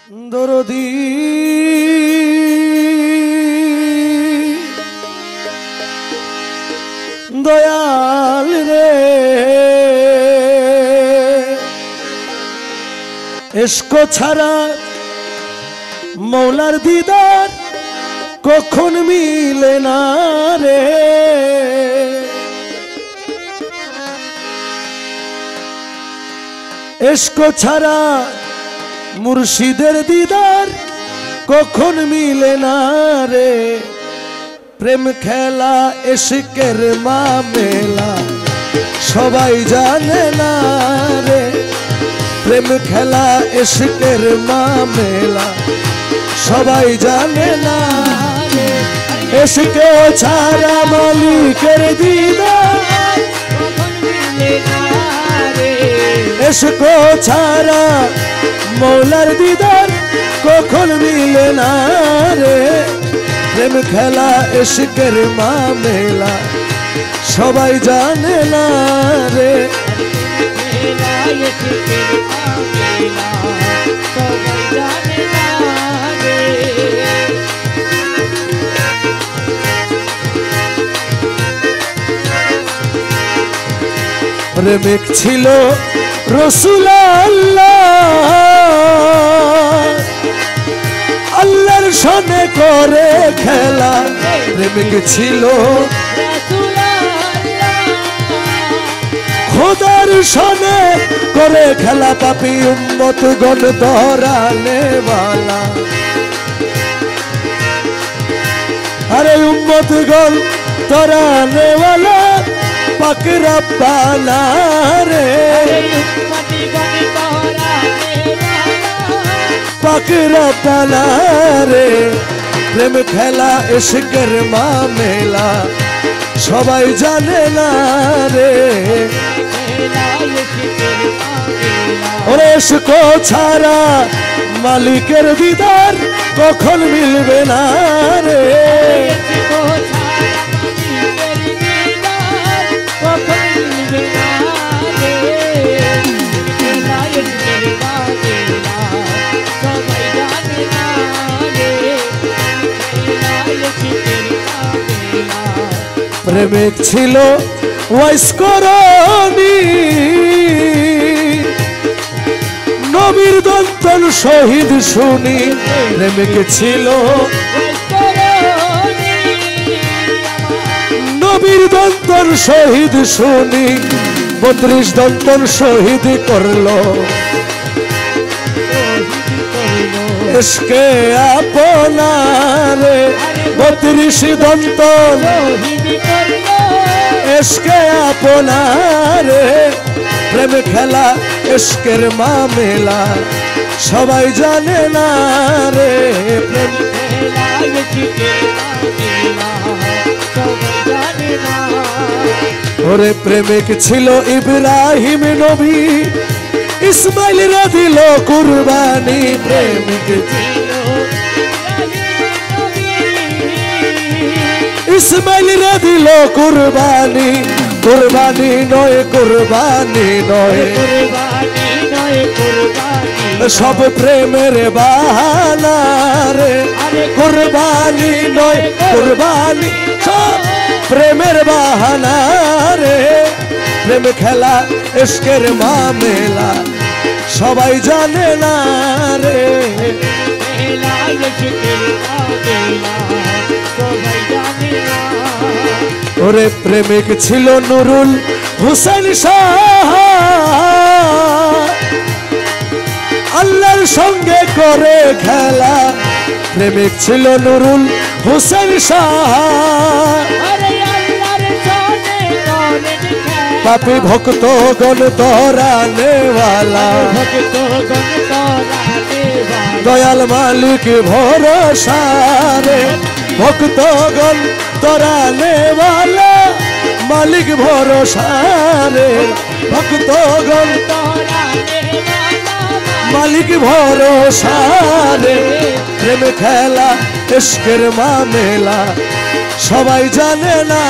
দরদি দয়াল রে ইশক ছাড়া মৌলার দিদার কখন মিলে না রে ইশক ছাড়া মুর্শিদের দিদার কখন মিলে না রে প্রেম খেলা ইশকের মামেলা সবাই জানে না রে প্রেম খেলা ইশকের মামেলা সবাই জানে না রে ইশক ছাড়া মালিকের দিদার কখন মিলে না রে ইশক ছাড়া মৌলার দিদার কখন মিলে না রে প্রেম খেলা ইশকের মামেলা সবাই জানে না রে প্রেমিক ছিল রসুল আল্লাহর সনে করে খেলা প্রেমিক ছিল খোদার সনে করে খেলা পাপী উম্মত গণ ধরানে वाला আরে উম্মত গণ ধরানে वाला পাক রব্বানা রে পাক রব্বানা রে প্রেম খেলা ইশকের মামেলা সবাই জানে না রে ওরে ইশক ছাড়া মালিকের দিদার কখন মিলবে না রে প্রেমিক ছিল ওয়াইস করনি নবীর দন্তন শহীদ শুনি প্রেমিক ছিল নবীর দন্তন শহীদ শুনি 32 দন্তন শহীদ করলো ইশকে আপনার 32 দন্তন ইশকে আপনার প্রেম খেলা ইশকের মামেলা সবাই জানে না রে প্রেম খেলা ইশকের মামেলা সবাই জানে না ওরে প্রেমিক ছিল ইব্রাহিম নবী ইসমাইল রা দিল কুরবানি প্রেমিক ছিল ইসমাইল রা দিল কুরবানি কুরবানি নয় কুরবানি নয় কুরবানি নয় কুরবানি সব প্রেমের বাহানা রে কুরবানি নয় কুরবানি সব প্রেমের বাহানা রে প্রেম খেলা ইশকের মামেলা সবাই জানে না রে ওরে প্রেমিক ছিল নুরুল হুসেন শাহ আল্লাহর সঙ্গে করে খেলা প্রেমিক ছিল নুরুল হুসেন শাহ পাপী ভক্ত গণ ধরানে वाला দয়াল মালিক ভরসা রে ভক্ত গণ ধরানে वाला মালিক ভরসা রে ভক্ত গণ মালিক ভরসা রে প্রেম খেলা ইশকের মামেলা সবাই জানে না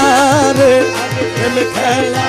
রে প্রেম খেলা